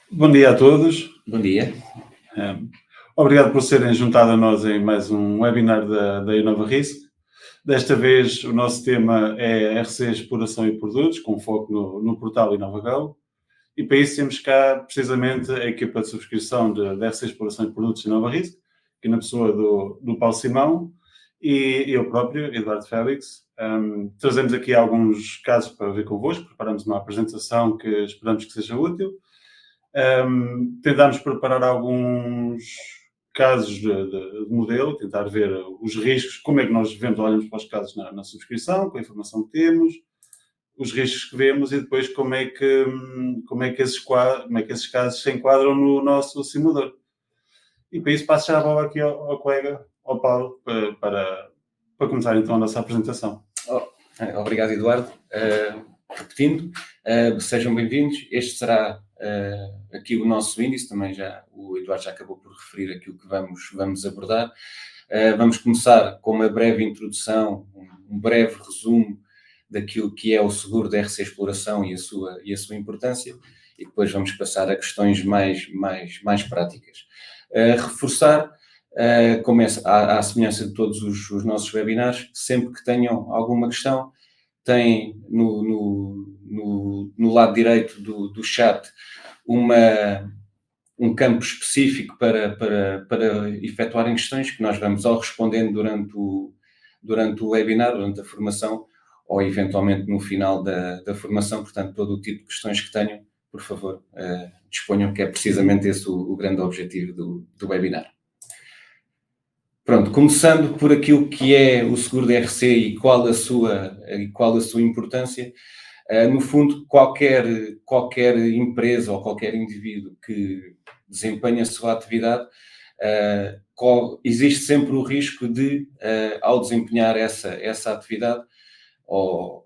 Bom dia a todos. Bom dia. Um, Obrigado por serem juntado a nós em mais um webinar da Innova Risk. Desta vez o nosso tema é RC Exploração e Produtos, com foco no portal InovaGo. E para isso temos cá precisamente a equipa de subscrição de RC Exploração e Produtos Innova Risk, aqui na pessoa do Paulo Simão e eu próprio, Eduardo Félix. Trazemos aqui alguns casos para ver convosco, preparamos uma apresentação que esperamos que seja útil. Tentámos preparar alguns casos de modelo, tentar ver os riscos, como é que nós vemos, olhamos para os casos na subscrição, com a informação que temos, os riscos que vemos e depois como é que esses casos se enquadram no nosso simulador. E para isso passo já a bola aqui ao colega, ao Paulo, para começar então a nossa apresentação. Obrigado, Eduardo. Repetindo, sejam bem-vindos. Este será aqui o nosso índice, também o Eduardo já acabou por referir aquilo que vamos abordar. Vamos começar com uma breve introdução, um breve resumo daquilo que é o seguro da RC Exploração e a sua importância, e depois vamos passar a questões mais práticas. Reforçar, como à semelhança de todos os nossos webinars, sempre que tenham alguma questão, têm no lado direito do chat um campo específico para efetuarem questões que nós vamos ou respondendo durante o webinar, durante a formação, ou eventualmente no final da formação. Portanto, todo o tipo de questões que tenham, por favor, disponham, que é precisamente esse o grande objetivo do webinar. Pronto, começando por aquilo que é o seguro de RC e qual a sua importância. No fundo, qualquer empresa ou qualquer indivíduo que desempenha a sua atividade, existe sempre o risco de, ao desempenhar essa atividade, ou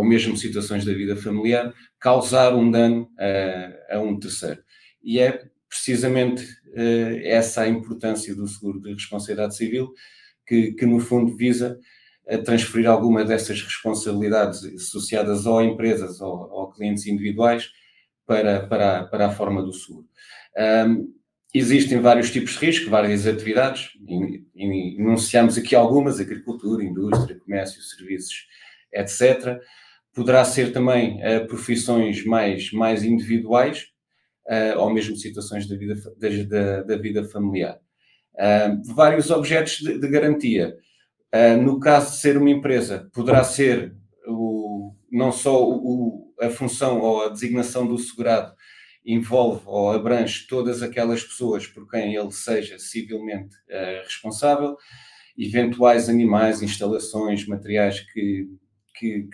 mesmo situações da vida familiar, causar um dano a um terceiro. E é precisamente essa a importância do seguro de responsabilidade civil, que no fundo visa transferir alguma dessas responsabilidades associadas ou a empresas ou clientes individuais para a forma do seguro. Existem vários tipos de risco, várias atividades, e enunciamos aqui algumas: agricultura, indústria, comércio, serviços, etc. Poderá ser também profissões mais individuais, ou mesmo situações da vida familiar. Vários objetos de garantia. No caso de ser uma empresa, poderá ser não só a função ou a designação do segurado envolve ou abrange todas aquelas pessoas por quem ele seja civilmente responsável, eventuais animais, instalações, materiais que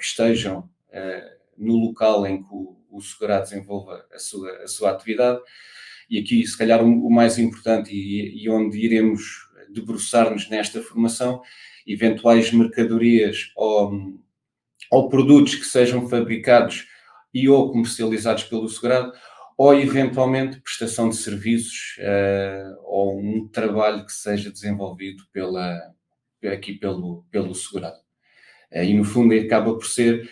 estejam no local em que o segurado desenvolva a sua atividade. E aqui, se calhar, o mais importante e onde iremos debruçar-nos nesta formação, eventuais mercadorias ou produtos que sejam fabricados ou comercializados pelo segurado, ou eventualmente prestação de serviços ou um trabalho que seja desenvolvido pelo segurado. E no fundo acaba por ser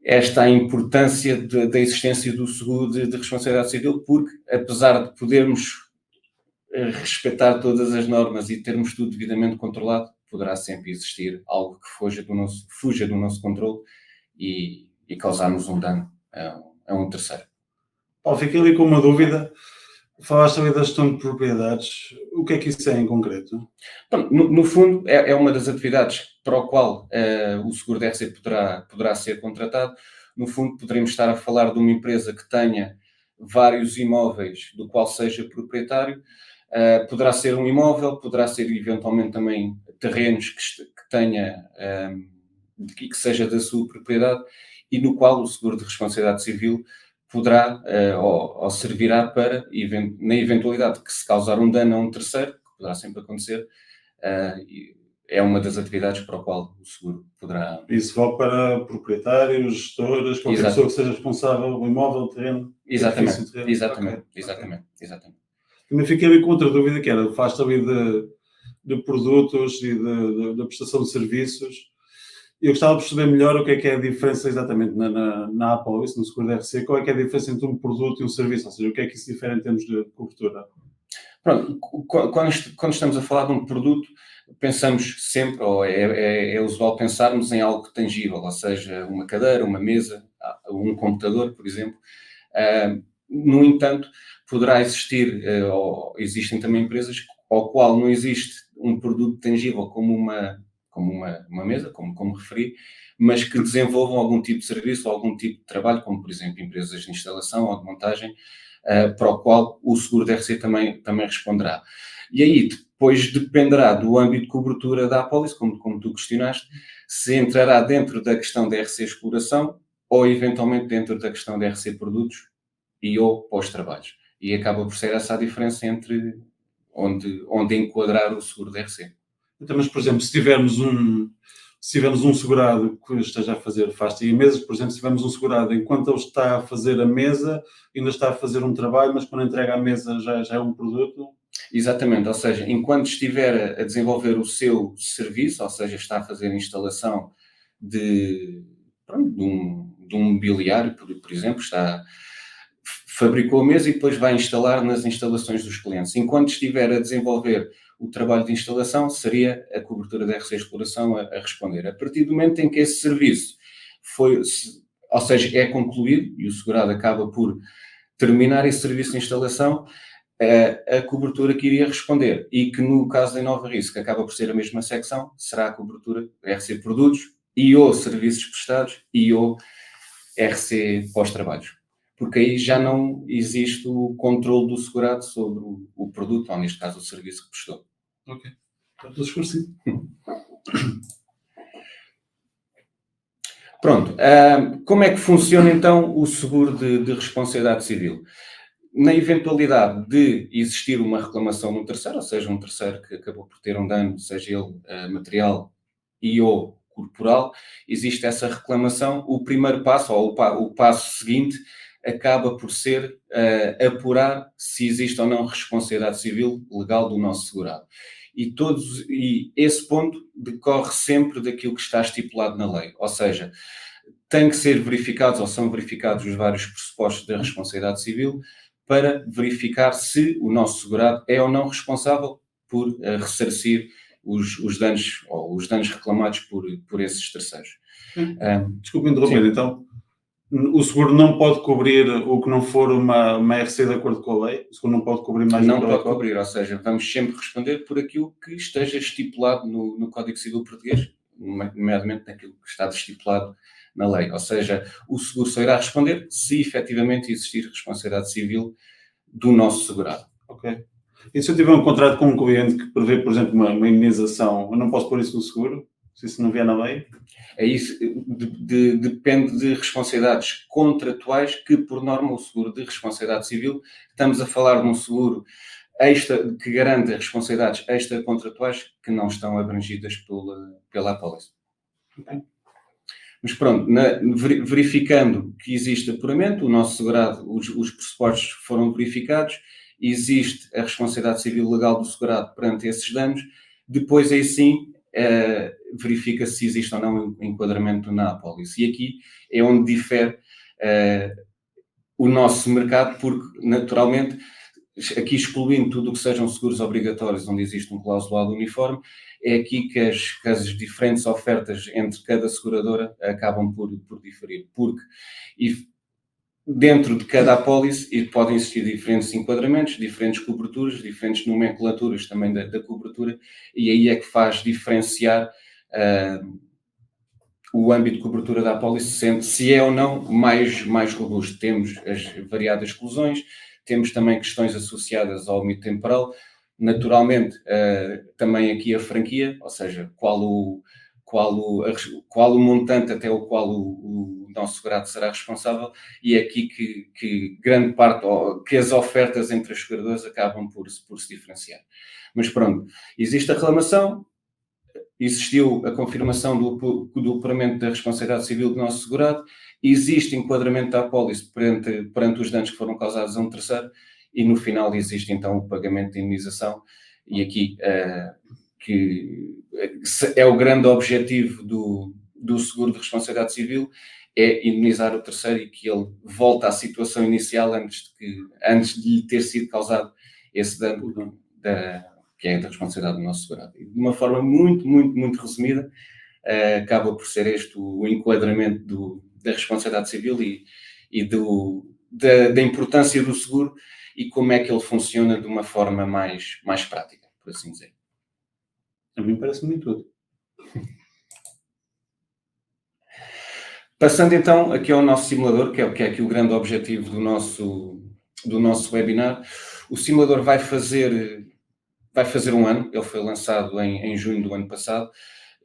esta a importância da existência do seguro de responsabilidade civil, porque apesar de podermos respeitar todas as normas e termos tudo devidamente controlado, poderá sempre existir algo que fuja do nosso controle e causarmos um dano a um terceiro. Paulo, fiquei ali com uma dúvida. Falaste ali da gestão de propriedades. O que é que isso é em concreto? Então, no fundo, é uma das atividades para o qual o seguro de RC poderá ser contratado. No fundo, poderemos estar a falar de uma empresa que tenha vários imóveis do qual seja proprietário. Poderá ser um imóvel, poderá ser eventualmente também terrenos que tenha e que seja da sua propriedade, e no qual o seguro de responsabilidade civil poderá ou servirá para, na eventualidade que se causar um dano a um terceiro, que poderá sempre acontecer, é uma das atividades para a qual o seguro poderá... Isso vale para proprietários, gestoras, qualquer pessoa que seja responsável do imóvel, terreno, edifício, terreno. Exatamente. Também fiquei ali com outra dúvida, que era, falaste ali de produtos e da prestação de serviços. Eu gostava de perceber melhor o que é a diferença exatamente na Apólice, no seguro da RC, qual é que é a diferença entre um produto e um serviço, ou seja, o que é que isso difere em termos de cobertura? Pronto, quando estamos a falar de um produto, pensamos sempre, ou é usual pensarmos em algo tangível, ou seja, uma cadeira, uma mesa, um computador, por exemplo. No entanto, poderá existir, ou existem também empresas ao qual não existe um produto tangível como uma mesa, como referi, mas que desenvolvam algum tipo de serviço ou algum tipo de trabalho, como por exemplo empresas de instalação ou de montagem, para o qual o seguro de RC também responderá. E aí depois dependerá do âmbito de cobertura da apólice, como tu questionaste, se entrará dentro da questão da RC exploração ou eventualmente dentro da questão da RC produtos e ou pós-trabalhos. E acaba por ser essa a diferença entre onde enquadrar o seguro de RC. Então, mas, por exemplo, se tivermos um segurado que esteja a fazer fasta e mesas, por exemplo, se tivermos um segurado enquanto ele está a fazer a mesa, ainda está a fazer um trabalho, mas quando entrega a mesa já é um produto. Exatamente, ou seja, enquanto estiver a desenvolver o seu serviço, ou seja, está a fazer a instalação de um mobiliário, por exemplo, fabricou a mesa e depois vai instalar nas instalações dos clientes. Enquanto estiver a desenvolver o trabalho de instalação, seria a cobertura da RC Exploração a responder. A partir do momento em que esse serviço ou seja, é concluído e o segurado acaba por terminar esse serviço de instalação, a cobertura que iria responder e que no caso da Nova Risco acaba por ser a mesma secção, será a cobertura RC Produtos e ou Serviços Prestados e ou RC Pós-Trabalhos. Porque aí já não existe o controle do segurado sobre o produto, ou neste caso o serviço que prestou. Ok, está tudo esclarecido. Pronto, como é que funciona então o seguro de responsabilidade civil? Na eventualidade de existir uma reclamação no terceiro, ou seja, um terceiro que acabou por ter um dano, seja ele material e ou corporal, existe essa reclamação. O primeiro passo, ou o passo seguinte, acaba por ser apurar se existe ou não responsabilidade civil legal do nosso segurado. E esse ponto decorre sempre daquilo que está estipulado na lei, ou seja, tem que ser verificados ou são verificados os vários pressupostos da responsabilidade civil para verificar se o nosso segurado é ou não responsável por ressarcir os danos ou os danos reclamados por esses terceiros. Desculpe interromper, sim. Então, o seguro não pode cobrir o que não for uma RC de acordo com a lei? O seguro não pode cobrir mais do que a lei? Não pode cobrir, ou seja, vamos sempre responder por aquilo que esteja estipulado no Código Civil Português, nomeadamente naquilo que está estipulado na lei. Ou seja, o seguro só irá responder se efetivamente existir responsabilidade civil do nosso segurado. Ok. E se eu tiver um contrato com um cliente que prevê, por exemplo, uma indenização, eu não posso pôr isso no seguro? Se isso não vier na lei? É isso, depende de responsabilidades contratuais que, por norma, o seguro de responsabilidade civil, estamos a falar de um seguro que garante responsabilidades extracontratuais que não estão abrangidas pela apólice. Okay. Mas pronto, verificando que existe apuramento, o nosso segurado, os pressupostos foram verificados, existe a responsabilidade civil legal do segurado perante esses danos, depois aí sim verifica-se se existe ou não enquadramento na apólice. E aqui é onde difere o nosso mercado, porque naturalmente, aqui excluindo tudo o que sejam seguros obrigatórios, onde existe um clausulado uniforme, é aqui que as diferentes ofertas entre cada seguradora acabam por diferir, porque dentro de cada apólice podem existir diferentes enquadramentos, diferentes coberturas, diferentes nomenclaturas também da cobertura, e aí é que faz diferenciar o âmbito de cobertura da apólice, se é ou não mais robusto. Temos as variadas exclusões, temos também questões associadas ao limite temporal, naturalmente também aqui a franquia, ou seja, qual o montante até o qual o nosso segurado será responsável, e é aqui que grande parte, que as ofertas entre as seguradoras acabam por se diferenciar. Mas pronto, existe a reclamação, existiu a confirmação do apuramento da responsabilidade civil do nosso segurado, existe enquadramento da apólice perante os danos que foram causados a um terceiro, e no final existe então o pagamento de indemnização, e aqui que é o grande objetivo do seguro de responsabilidade civil é indemnizar o terceiro e que ele volta à situação inicial antes de lhe ter sido causado esse dano que é da responsabilidade do nosso segurado. E de uma forma muito, muito, muito resumida, acaba por ser este o enquadramento da responsabilidade civil e da importância do seguro e como é que ele funciona de uma forma mais prática, por assim dizer. A mim parece muito útil. Passando então aqui ao nosso simulador, que é aqui o grande objetivo do nosso webinar. O simulador vai fazer 1 ano, ele foi lançado em junho do ano passado,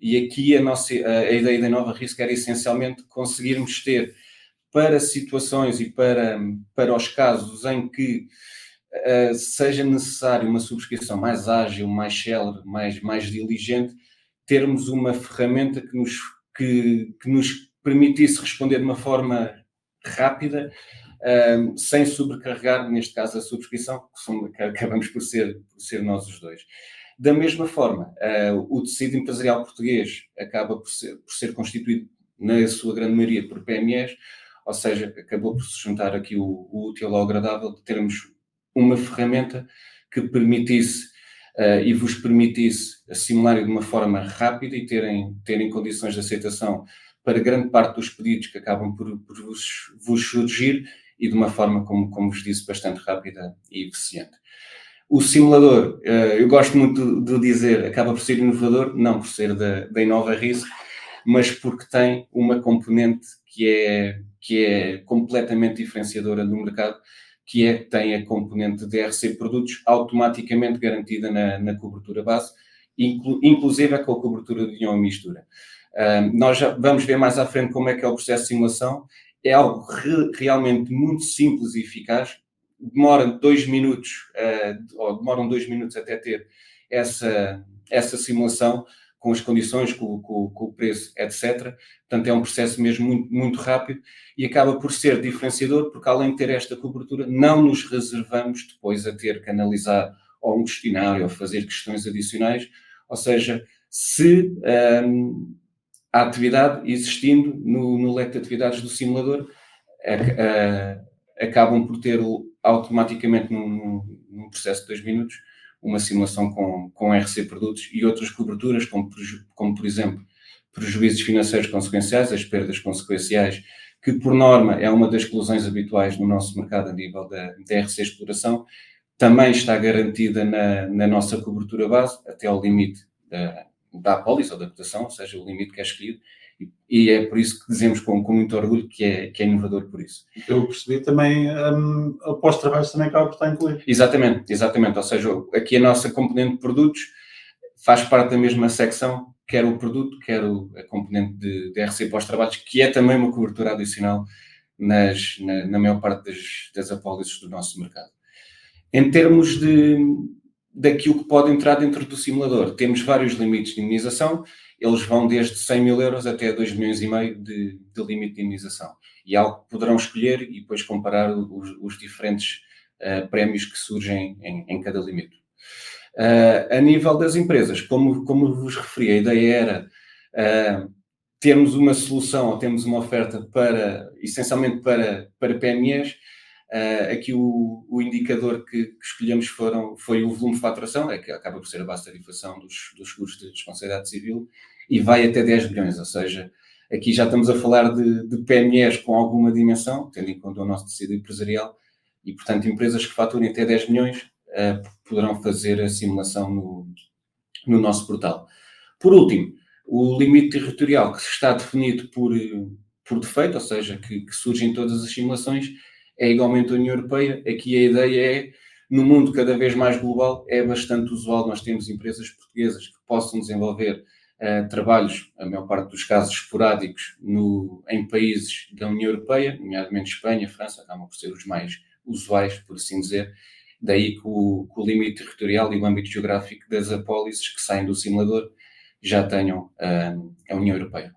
e aqui a ideia da Inova Risk era essencialmente conseguirmos ter para situações e para os casos em que seja necessário uma subscrição mais ágil, mais célere, mais diligente, termos uma ferramenta que nos permitisse responder de uma forma rápida, sem sobrecarregar, neste caso, a subscrição, que acabamos por ser nós os dois. Da mesma forma, o tecido empresarial português acaba por ser constituído, na sua grande maioria, por PMEs, ou seja, acabou por se juntar aqui o útil ao agradável de termos uma ferramenta que permitisse e vos permitisse simular de uma forma rápida e terem condições de aceitação para grande parte dos pedidos que acabam por vos surgir e de uma forma, como vos disse, bastante rápida e eficiente. O simulador, eu gosto muito de dizer, acaba por ser inovador, não por ser da Inova Risk, mas porque tem uma componente que é completamente diferenciadora no mercado, tem a componente de DRC Produtos automaticamente garantida na cobertura base, inclusive com a cobertura de ion mistura. Nós já vamos ver mais à frente como é que é o processo de simulação. É algo realmente muito simples e eficaz. Demoram 2 minutos até ter essa simulação, com as condições, com o preço, etc. Portanto, é um processo mesmo muito, muito rápido e acaba por ser diferenciador, porque além de ter esta cobertura, não nos reservamos depois a ter que analisar ou um questionário ou fazer questões adicionais. Ou seja, se a atividade existindo no leque de atividades do simulador, acabam por ter automaticamente num processo de 2 minutos uma simulação com RC Produtos e outras coberturas, como por exemplo, prejuízos financeiros consequenciais, as perdas consequenciais, que por norma é uma das exclusões habituais no nosso mercado a nível da RC Exploração, também está garantida na nossa cobertura base, até ao limite da apólice ou da cotação, ou seja, o limite que é escolhido, e é por isso que dizemos com muito orgulho que é inovador por isso. Eu percebi também, o pós-trabalho também acaba por estar incluído. Exatamente, ou seja, aqui a nossa componente de produtos faz parte da mesma secção, quer o produto, quer a componente de RC pós-trabalhos, que é também uma cobertura adicional na maior parte das apólices do nosso mercado. Em termos daquilo que pode entrar dentro do simulador, temos vários limites de indemnização. Eles vão desde 100 mil euros até 2,5 milhões de limite de indemnização. E é algo que poderão escolher e depois comparar os diferentes prémios que surgem em cada limite. A nível das empresas, como vos referi, a ideia era termos uma solução ou termos uma oferta essencialmente para PMEs. Aqui o indicador que escolhemos foi o volume de faturação, que acaba por ser a base de tarifação dos seguros de responsabilidade civil, e vai até 10 milhões, ou seja, aqui já estamos a falar de PMEs com alguma dimensão, tendo em conta o nosso tecido empresarial, e portanto empresas que faturem até 10 milhões poderão fazer a simulação no nosso portal. Por último, o limite territorial que está definido por defeito, ou seja, que surge em todas as simulações, é igualmente a União Europeia. Aqui a ideia é, no mundo cada vez mais global, é bastante usual nós temos empresas portuguesas que possam desenvolver trabalhos, a maior parte dos casos esporádicos, em países da União Europeia, nomeadamente Espanha, França, acabam por ser os mais usuais, por assim dizer. Daí que o limite territorial e o âmbito geográfico das apólices que saem do simulador já tenham a União Europeia.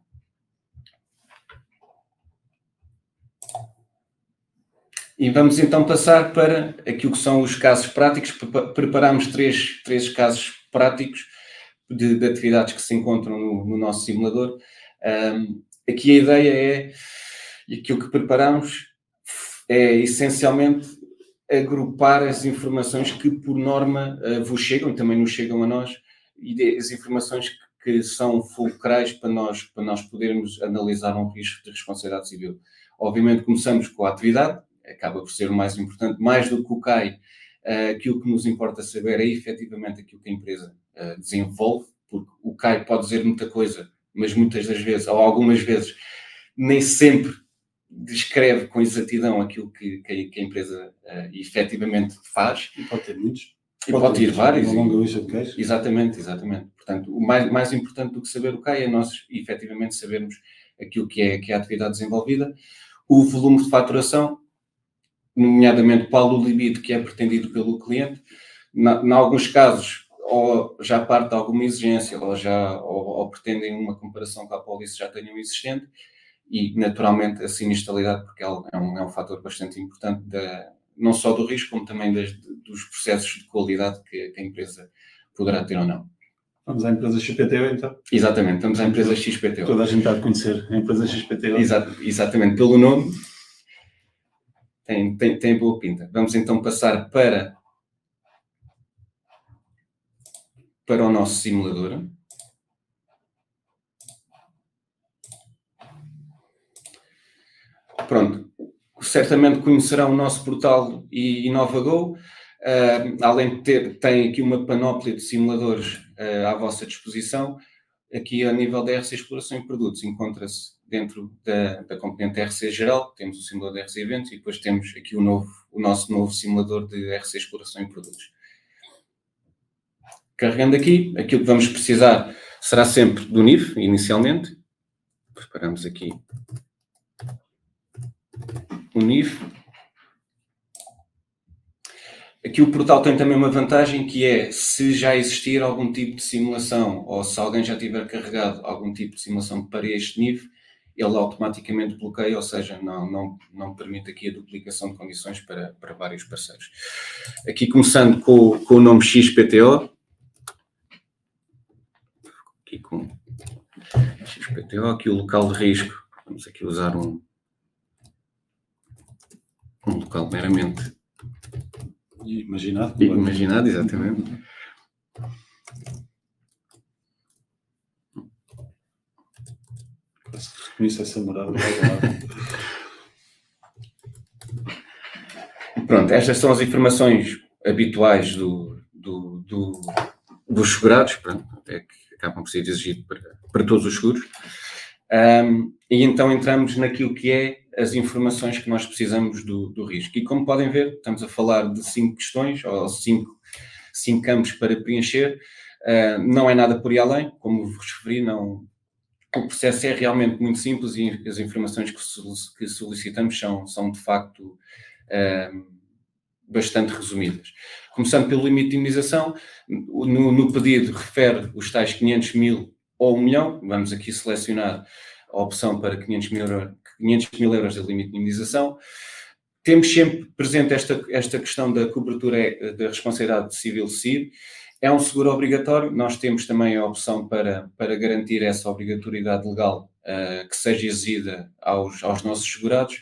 E vamos então passar para aquilo que são os casos práticos. Preparámos três casos práticos de atividades que se encontram no nosso simulador. Aqui a ideia é, e aquilo que preparamos é essencialmente agrupar as informações que por norma vos chegam e também nos chegam a nós, e as informações que são fulcrais para nós podermos analisar um risco de responsabilidade civil. Obviamente começamos com a atividade, acaba por ser o mais importante, mais do que o CAI. Aquilo que nos importa saber é efetivamente aquilo que a empresa desenvolve, porque o CAI pode dizer muita coisa, mas muitas das vezes, ou algumas vezes, nem sempre descreve com exatidão aquilo que a empresa efetivamente faz. E pode ter muitos. E pode ter vários. Uma longa lista de queixos. Exatamente. Portanto, o mais importante do que saber o CAI é nós efetivamente sabermos aquilo que é a atividade desenvolvida, o volume de faturação, nomeadamente qual o limite que é pretendido pelo cliente. Em alguns casos, ou já parte de alguma exigência, ou pretendem uma comparação com a apólice já tenham existente, e naturalmente a sinistralidade, porque é um fator bastante importante não só do risco, como também dos processos de qualidade que a empresa poderá ter ou não. Vamos à empresa XPTO, então? Exatamente, vamos à empresa XPTO. Toda a gente está a conhecer a empresa XPTO. Exatamente, pelo nome tem boa pinta. Vamos então passar para o nosso simulador. Pronto, certamente conhecerão o nosso portal InovaGo. Além de tem aqui uma panóplia de simuladores à vossa disposição. Aqui, a nível da RC Exploração e Produtos, encontra-se dentro da componente RC geral, temos o simulador de RC Eventos e depois temos aqui o nosso novo simulador de RC Exploração e Produtos. Carregando aqui, aquilo que vamos precisar será sempre do NIF, inicialmente. Preparamos aqui o NIF. Aqui o portal tem também uma vantagem, que é, se já existir algum tipo de simulação ou se alguém já tiver carregado algum tipo de simulação para este NIF, ele automaticamente bloqueia, ou seja, não permite aqui a duplicação de condições para vários parceiros. Aqui começando com o nome XPTO. Aqui com XPTO, aqui o local de risco. Vamos aqui usar um local meramente imaginado, exatamente. Reconheço essa morada. Pronto, estas são as informações habituais dos segurados, pronto, é que acabam por ser exigido para todos os seguros. E então entramos naquilo que é as informações que nós precisamos do risco. E como podem ver, estamos a falar de 5 questões, ou 5 campos para preencher. Não é nada por aí além, como vos referi, o processo é realmente muito simples e as informações que solicitamos são de facto bastante resumidas. Começando pelo limite de indemnização, no pedido refere os tais 500 mil ou 1 milhão, vamos aqui selecionar a opção para 500 mil euros de limite de indemnização. Temos sempre presente esta questão da cobertura da responsabilidade civil CIR. É um seguro obrigatório, nós temos também a opção para garantir essa obrigatoriedade legal que seja exigida aos nossos segurados.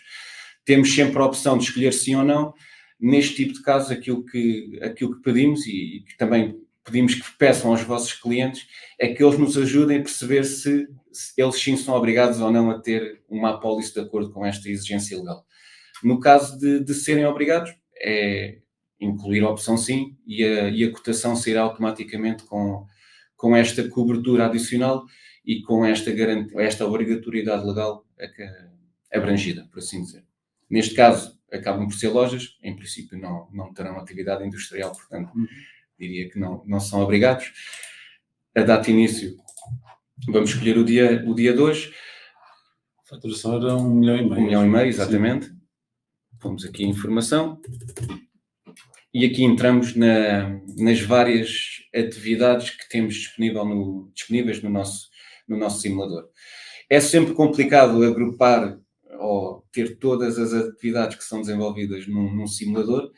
Temos sempre a opção de escolher sim ou não. Neste tipo de casos, aquilo que pedimos e que também pedimos que peçam aos vossos clientes é que eles nos ajudem a perceber se eles sim são obrigados ou não a ter uma apólice de acordo com esta exigência legal. No caso de serem obrigados, é incluir a opção sim e a cotação sairá automaticamente com esta cobertura adicional e com esta obrigatoriedade legal abrangida, por assim dizer. Neste caso, acabam por ser lojas, em princípio não terão atividade industrial, portanto, diria que não são obrigados. A data de início, vamos escolher o dia 2. A faturação era 1,5 milhão. 1,5 milhão, exatamente. Sim. Vamos aqui em informação. E aqui entramos nas várias atividades que temos disponíveis no nosso simulador. É sempre complicado agrupar ou ter todas as atividades que são desenvolvidas num simulador.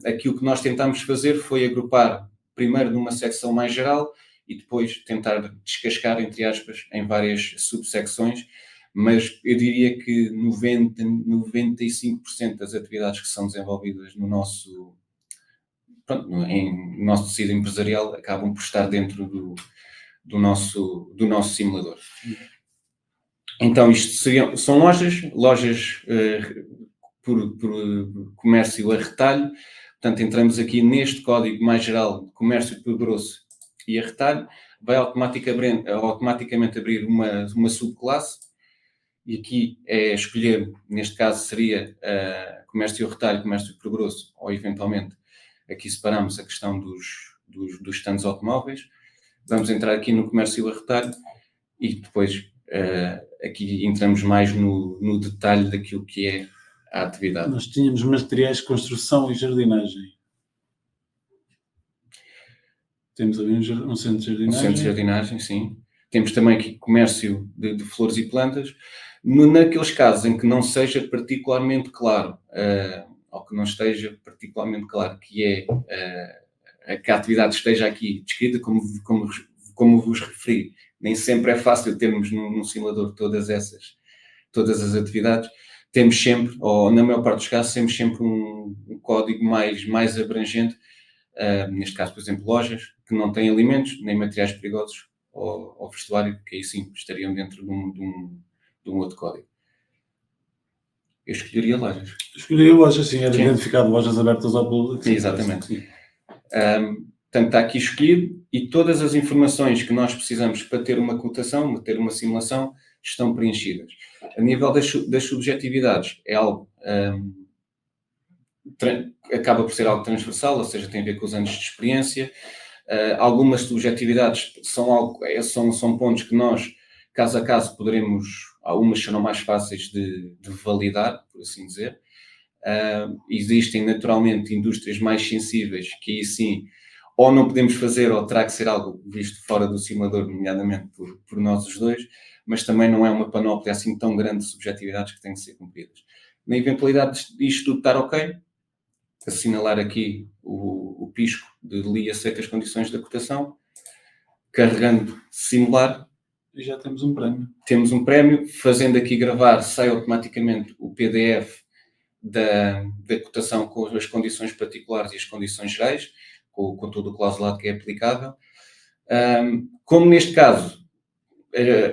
Aqui o que nós tentámos fazer foi agrupar primeiro numa secção mais geral e depois tentar descascar, entre aspas, em várias subsecções, mas eu diria que 95% das atividades que são desenvolvidas no nosso tecido empresarial acabam por estar dentro do nosso simulador. Então, isto são lojas por comércio a retalho. Portanto, entramos aqui neste código mais geral de comércio por grosso e a retalho, vai automaticamente abrir uma subclasse, e aqui é escolher, neste caso seria comércio a retalho, comércio por grosso, ou eventualmente aqui separamos a questão dos stands automóveis. Vamos entrar aqui no comércio a retalho e depois aqui entramos mais no detalhe daquilo que é a atividade. Nós tínhamos materiais de construção e jardinagem. Temos ali um centro de jardinagem. Um centro de jardinagem, sim. Temos também aqui comércio de flores e plantas. Naqueles casos em que não seja particularmente claro, ou que não esteja particularmente claro que que a atividade esteja aqui descrita, como vos referi, nem sempre é fácil termos no simulador todas as atividades. Temos sempre, ou na maior parte dos casos, temos sempre um código mais abrangente, neste caso, por exemplo, lojas que não têm alimentos nem materiais perigosos ou vestuário, que aí sim estariam dentro de um outro código. Eu escolheria lojas. Escolheria lojas, sim, era identificado lojas abertas ao público. Sim, exatamente. Portanto, está aqui escolhido e todas as informações que nós precisamos para ter uma cotação, ter uma simulação, estão preenchidas. A nível das subjetividades, é algo, acaba por ser algo transversal, ou seja, tem a ver com os anos de experiência. Algumas subjetividades são pontos que nós, caso a caso, poderemos, algumas serão mais fáceis de validar, por assim dizer. Existem naturalmente indústrias mais sensíveis que aí sim ou não podemos fazer ou terá que ser algo visto fora do simulador, nomeadamente por nós os dois, mas também não é uma panóplia assim tão grande de subjetividades que têm que ser cumpridas. Na eventualidade disto tudo estar ok, assinalar aqui o pisco de li aceita as condições da cotação, carregando simular. E já temos um prémio. Temos um prémio, fazendo aqui gravar, sai automaticamente o PDF da cotação com as condições particulares e as condições gerais, com todo o clausulado que é aplicável. Como neste caso,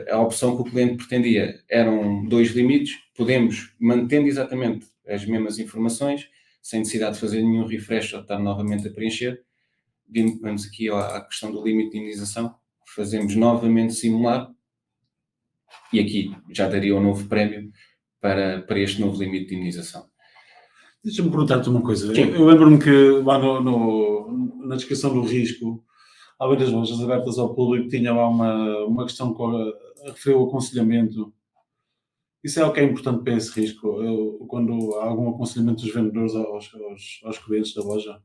a opção que o cliente pretendia eram 2 limites, podemos, mantendo exatamente as mesmas informações, sem necessidade de fazer nenhum refresh ou estar novamente a preencher, vamos aqui à questão do limite de indenização, fazemos novamente simular, e aqui já daria um novo prémio para este novo limite de indenização. Deixa-me perguntar-te uma coisa. Sim. Eu lembro-me que lá na descrição do risco, há várias lojas abertas ao público, tinha lá uma questão a referir ao aconselhamento. Isso é o que é importante para esse risco, quando há algum aconselhamento dos vendedores aos clientes da loja?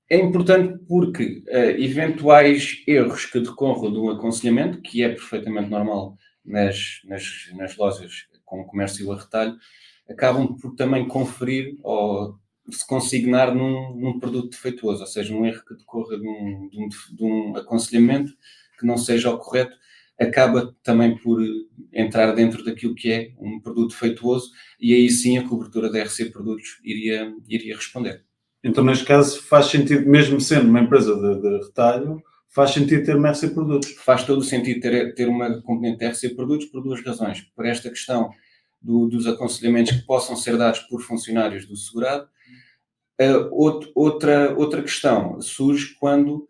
É importante porque eventuais erros que decorram de um aconselhamento, que é perfeitamente normal nas lojas com comércio a retalho, acabam por também conferir ou se consignar num produto defeituoso, ou seja, um erro que decorra de um aconselhamento que não seja o correto, acaba também por entrar dentro daquilo que é um produto defeituoso, e aí sim a cobertura da RC Produtos iria responder. Então, neste caso, faz sentido, mesmo sendo uma empresa de retalho, faz sentido ter uma RC Produtos? Faz todo o sentido ter uma componente de RC Produtos por duas razões. Por esta questão dos aconselhamentos que possam ser dados por funcionários do segurado. Outra questão surge quando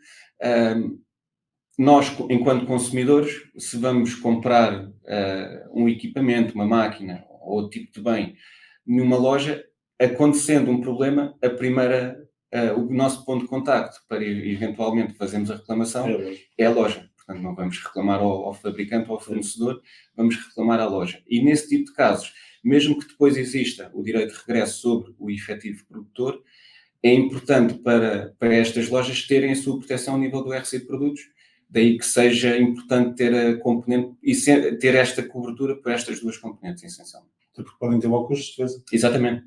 nós, enquanto consumidores, se vamos comprar um equipamento, uma máquina ou outro tipo de bem numa loja, acontecendo um problema, o nosso ponto de contacto para eventualmente fazermos a reclamação é a loja. Portanto, não vamos reclamar ao fabricante ou ao fornecedor, vamos reclamar à loja. E nesse tipo de casos, mesmo que depois exista o direito de regresso sobre o efetivo produtor, é importante para estas lojas terem a sua proteção ao nível do RC de produtos, daí que seja importante ter a componente e ter esta cobertura para estas duas componentes, essencialmente. Porque podem ter logo custos de defesa. Exatamente.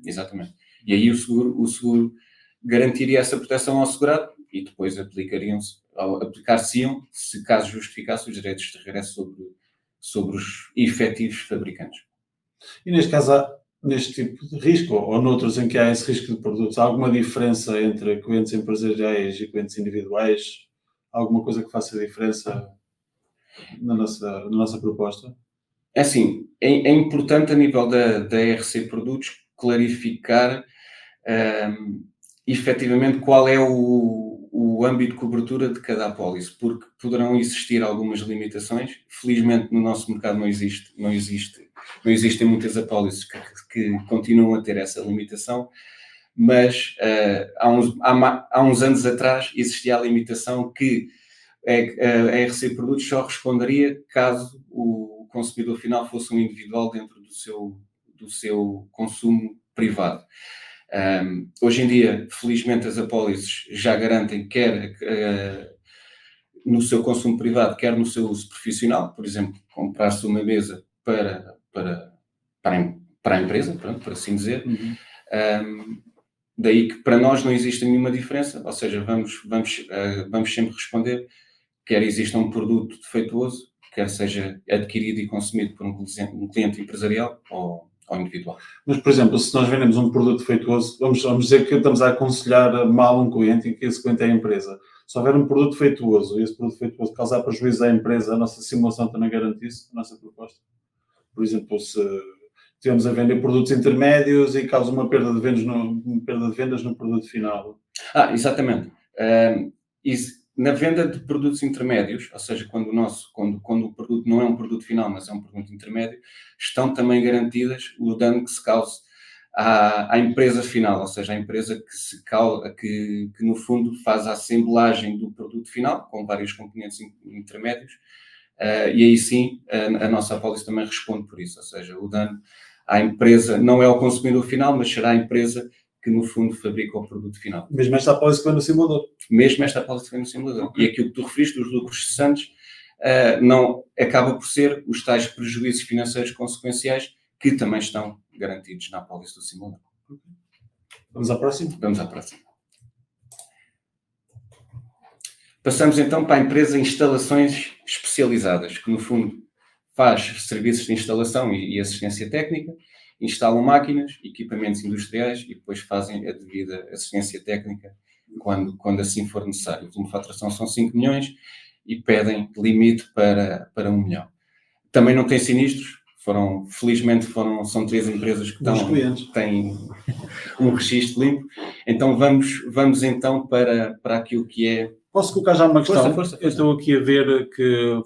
E aí o seguro garantiria essa proteção ao segurado e depois aplicar-se-iam, se caso justificasse, os direitos de regresso sobre os efetivos fabricantes. E neste caso, neste tipo de risco, ou noutros em que há esse risco de produtos, há alguma diferença entre clientes empresariais e clientes individuais? Alguma coisa que faça diferença na nossa proposta? É assim, é importante a nível da RC Produtos clarificar efetivamente qual é o âmbito de cobertura de cada apólice, porque poderão existir algumas limitações. Felizmente no nosso mercado não existem muitas apólices que continuam a ter essa limitação, mas há uns anos atrás existia a limitação que a RC Produtos só responderia caso o consumidor final fosse um individual dentro do seu consumo privado. Hoje em dia, felizmente, as apólices já garantem quer no seu consumo privado, quer no seu uso profissional. Por exemplo, comprar-se uma mesa para a empresa, pronto, por assim dizer. Daí que para nós não existe nenhuma diferença, ou seja, vamos sempre responder, quer exista um produto defeituoso, quer seja adquirido e consumido por um cliente empresarial ou individual. Mas, por exemplo, se nós vendemos um produto defeituoso, vamos dizer que estamos a aconselhar mal um cliente e que esse cliente é a empresa. Se houver um produto defeituoso e esse produto defeituoso causar prejuízo à empresa, a nossa simulação também garante isso, a nossa proposta? Por exemplo, se temos a vender produtos intermédios e causa uma perda de vendas no produto final. Exatamente. Na venda de produtos intermédios, ou seja, quando o produto não é um produto final, mas é um produto intermédio, estão também garantidas o dano que se cause à empresa final, ou seja, à empresa que no fundo faz a assemblagem do produto final, com vários componentes intermédios, e aí sim a nossa apólice também responde por isso, ou seja, o dano à empresa não é ao consumidor final, mas será a empresa que no fundo fabrica o produto final. Mesmo esta apólice que vem no simulador. Mesmo esta apólice que vem no simulador. Okay. E aquilo que tu referiste, dos lucros cessantes, não acaba por ser os tais prejuízos financeiros consequenciais que também estão garantidos na apólice do simulador. Vamos à próxima? Vamos à próxima. Passamos então para a empresa Instalações Especializadas, que no fundo faz serviços de instalação e assistência técnica, instalam máquinas, equipamentos industriais e depois fazem a devida assistência técnica quando assim for necessário. A faturação são 5 milhões e pedem limite para 1 milhão. Também não tem sinistros, felizmente são 3 empresas que têm um registro limpo. Então vamos então para aquilo que é... Posso colocar já uma questão? Força. Eu estou aqui a ver que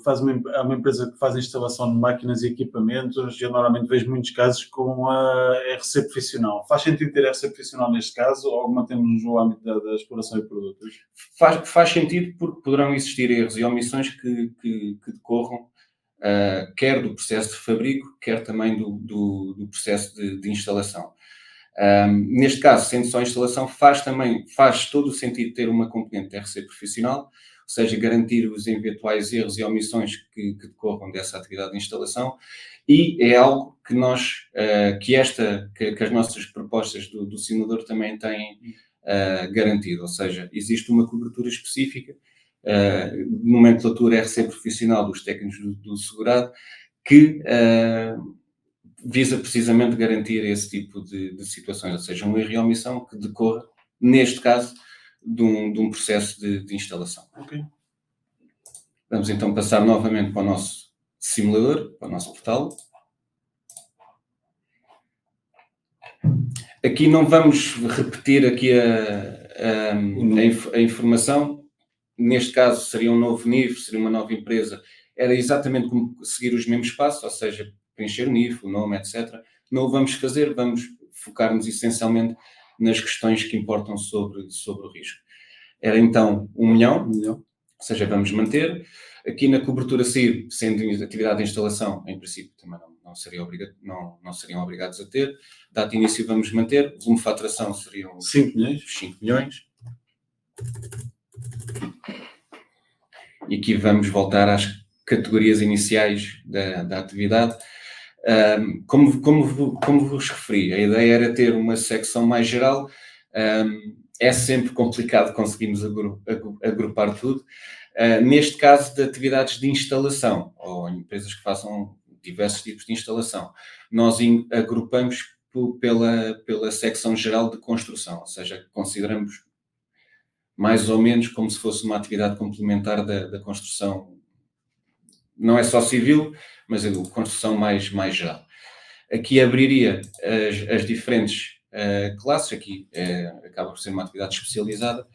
é uma empresa que faz instalação de máquinas e equipamentos e eu normalmente vejo muitos casos com a RC profissional. Faz sentido ter RC profissional neste caso ou mantemos no âmbito da exploração de produtos? Faz sentido porque poderão existir erros e omissões que decorram quer do processo de fabrico, quer também do processo de instalação. Neste caso, sendo só instalação, faz todo o sentido ter uma componente de RC profissional, ou seja, garantir os eventuais erros e omissões que decorram dessa atividade de instalação, e é algo que as nossas propostas do simulador também têm garantido, ou seja, existe uma cobertura específica, nomenclatura RC profissional dos técnicos do segurado, que visa precisamente garantir esse tipo de situações, ou seja, um erro e omissão que decorra, neste caso, de um processo de instalação. Okay. Vamos então passar novamente para o nosso simulador, para o nosso portal. Aqui não vamos repetir aqui a informação. Neste caso seria um novo NIF, seria uma nova empresa. Era exatamente como seguir os mesmos passos, ou seja, preencher o NIF, o nome, etc. Não o vamos fazer, vamos focar-nos essencialmente nas questões que importam sobre o risco. Era então 1 milhão, ou seja, vamos manter. Aqui na cobertura CIR, sendo atividade de instalação, em princípio também não seriam obrigados a ter. Data de início vamos manter. Volume de faturação seriam 5 milhões. 5 milhões. E aqui vamos voltar às categorias iniciais da atividade. Como vos referi, a ideia era ter uma secção mais geral, é sempre complicado conseguirmos agrupar tudo. Neste caso de atividades de instalação, ou empresas que façam diversos tipos de instalação, nós agrupamos pela secção geral de construção, ou seja, consideramos mais ou menos como se fosse uma atividade complementar da construção, não é só civil, mas a construção mais geral. Aqui abriria as diferentes classes, aqui acaba por ser uma atividade especializada,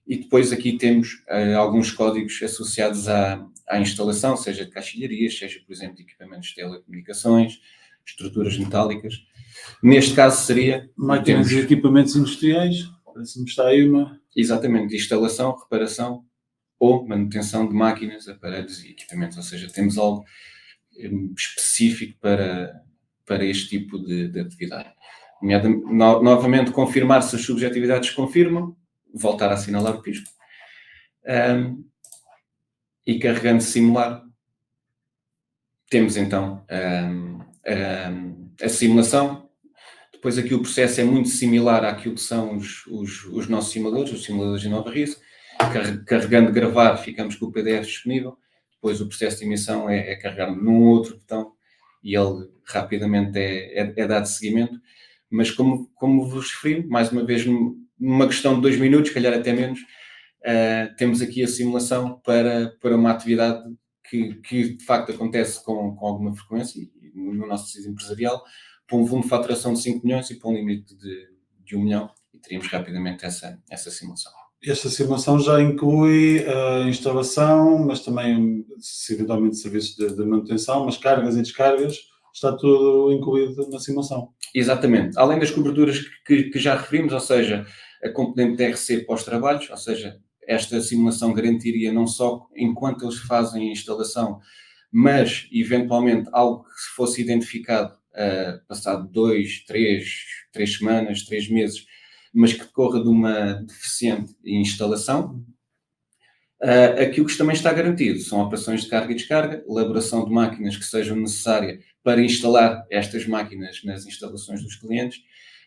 e depois aqui temos alguns códigos associados à instalação, seja de caixilharias, seja, por exemplo, de equipamentos de telecomunicações, estruturas metálicas. Neste caso seria... Máquinas e equipamentos industriais, parece-me que está aí uma... Exatamente, de instalação, reparação ou manutenção de máquinas, aparelhos e equipamentos, ou seja, temos algo específico para este tipo de atividade. Novamente, confirmar se as subjetividades confirmam, voltar a assinalar o pisco. E carregando simular, temos então a simulação. Depois aqui o processo é muito similar àquilo que são os nossos simuladores, os simuladores de InnovaRIS. Carregando gravar, ficamos com o PDF disponível. Depois o processo de emissão é carregar num outro botão e ele rapidamente é dado seguimento. Mas como vos referi, mais uma vez, numa questão de 2 minutos, calhar até menos, temos aqui a simulação para uma atividade que de facto acontece com alguma frequência no nosso tecido empresarial, para um volume de faturação de 5 milhões e para um limite de 1 milhão, e teríamos rapidamente essa simulação. Esta simulação já inclui a instalação, mas também, eventualmente, serviços de manutenção, mas cargas e descargas, está tudo incluído na simulação. Exatamente. Além das coberturas que já referimos, ou seja, a componente de RC pós-trabalhos, ou seja, esta simulação garantiria não só enquanto eles fazem a instalação, mas, eventualmente, algo que se fosse identificado passado 2, 3 semanas, 3 meses, mas que decorra de uma deficiente instalação. Aquilo que também está garantido são operações de carga e descarga, elaboração de máquinas que sejam necessárias para instalar estas máquinas nas instalações dos clientes,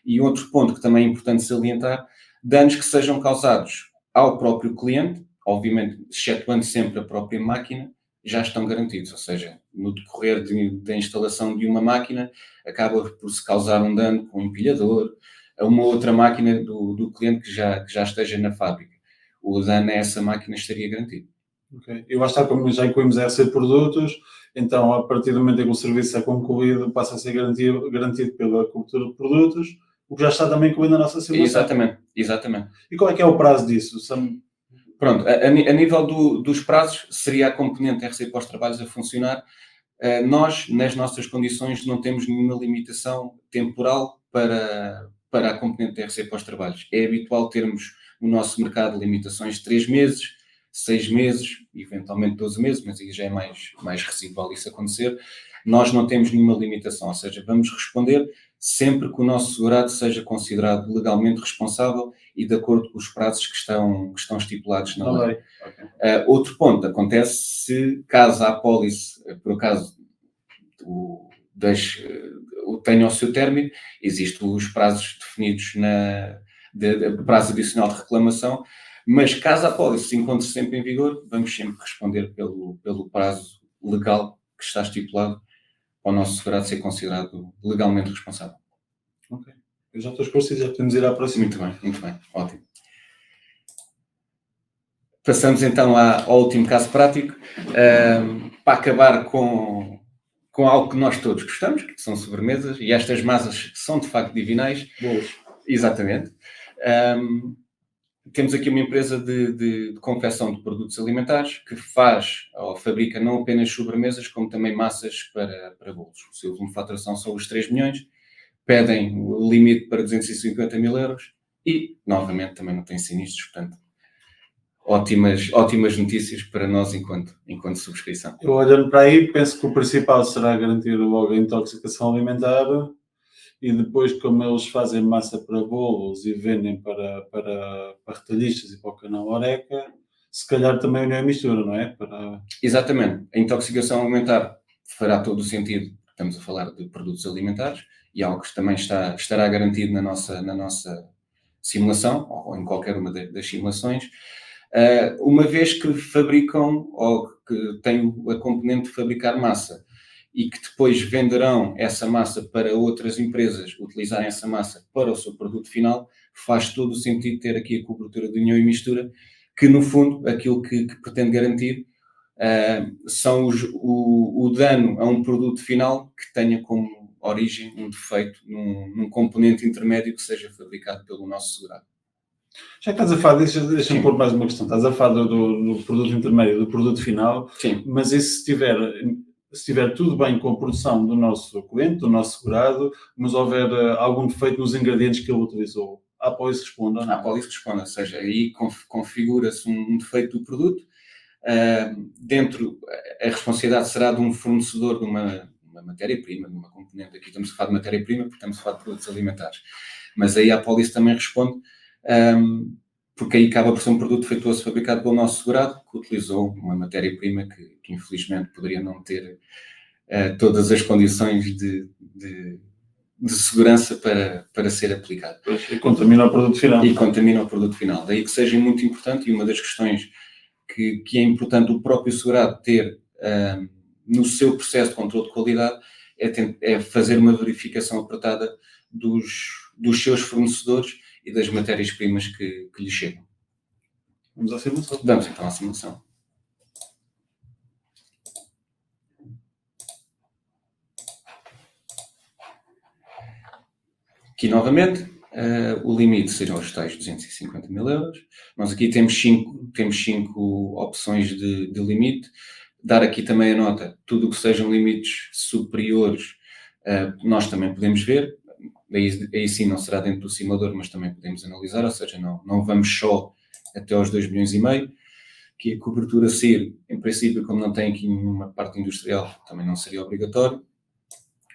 e outro ponto que também é importante salientar, danos que sejam causados ao próprio cliente, obviamente excetuando sempre a própria máquina, já estão garantidos, ou seja, no decorrer da instalação de uma máquina, acaba por se causar um dano com um empilhador, a uma outra máquina do cliente que já esteja na fábrica. O dano a essa máquina estaria garantido. Okay. E lá está, como já incluímos a RC de produtos, então a partir do momento em que o serviço é concluído, passa a ser garantido pela cobertura de produtos, o que já está também incluído na nossa simulação. Exatamente. E qual é que é o prazo disso? Pronto, a nível dos prazos, seria a componente RC pós-trabalhos a funcionar. Nós, nas nossas condições, não temos nenhuma limitação temporal para a componente RC pós-trabalhos. É habitual termos no nosso mercado limitações de 3 meses, 6 meses, eventualmente 12 meses, mas aí já é mais residual isso acontecer. Nós não temos nenhuma limitação, ou seja, vamos responder sempre que o nosso segurado seja considerado legalmente responsável e de acordo com os prazos que estão estipulados na lei. Okay. Outro ponto, acontece se caso a apólice, por acaso, tenha o seu término, existem os prazos definidos prazo adicional de reclamação, mas caso a apólice se encontre sempre em vigor, vamos sempre responder pelo prazo legal que está estipulado para o nosso segurado ser considerado legalmente responsável. Ok. Eu já estou esclarecido, já podemos ir à próxima. Muito bem. Ótimo. Passamos então ao último caso prático, para acabar com algo que nós todos gostamos, que são sobremesas, e estas massas são de facto divinais. Boas. Exatamente. Temos aqui uma empresa de confecção de produtos alimentares que faz ou fabrica não apenas sobremesas, como também massas para bolos. O seu volume de faturação são os 3 milhões, pedem o limite para 250 mil euros e, novamente, também não tem sinistros, portanto, ótimas notícias para nós enquanto subscrição. Eu olhando para aí, penso que o principal será garantir logo a intoxicação alimentar. E depois, como eles fazem massa para bolos e vendem para retalhistas e para o canal Oreca, se calhar também não é mistura, não é? Exatamente. A intoxicação alimentar fará todo o sentido. Estamos a falar de produtos alimentares e algo que também estará garantido na nossa simulação, ou em qualquer uma das simulações, uma vez que fabricam ou que têm a componente de fabricar massa e que depois venderão essa massa para outras empresas utilizarem essa massa para o seu produto final, faz todo o sentido ter aqui a cobertura de união e mistura, que no fundo aquilo que pretende garantir são o dano a um produto final que tenha como origem um defeito num componente intermédio que seja fabricado pelo nosso segurado. Já que estás a falar disso, deixa-me pôr mais uma questão. Estás a falar do produto intermédio, do produto final, Sim. Mas e se estiver tudo bem com a produção do nosso cliente, do nosso segurado, mas houver algum defeito nos ingredientes que ele utilizou? A Apólice responde? A Apólice responde, ou seja, aí configura-se um defeito do produto. A responsabilidade será de um fornecedor de uma matéria-prima, de uma componente. Aqui estamos a falar de matéria-prima porque estamos a falar de produtos alimentares. Mas aí a Apólice também responde, porque aí acaba por ser um produto defeituoso fabricado pelo nosso segurado, que utilizou uma matéria-prima que infelizmente poderia não ter todas as condições de segurança para ser aplicado. E contamina o produto final. E contamina o produto final. Daí que seja muito importante, e uma das questões que é importante o próprio segurado ter no seu processo de controle de qualidade é fazer uma verificação apertada dos seus fornecedores e das matérias-primas que lhe chegam. Vamos à simulação. Vamos então à simulação. Aqui novamente, o limite seriam os tais 250 mil euros. Nós aqui temos cinco opções de limite. Dar aqui também a nota, tudo o que sejam limites superiores, nós também podemos ver. Aí sim não será dentro do simulador, mas também podemos analisar, ou seja, não vamos só até aos 2,5 milhões. Que a cobertura CIR, em princípio, como não tem aqui nenhuma parte industrial, também não seria obrigatório.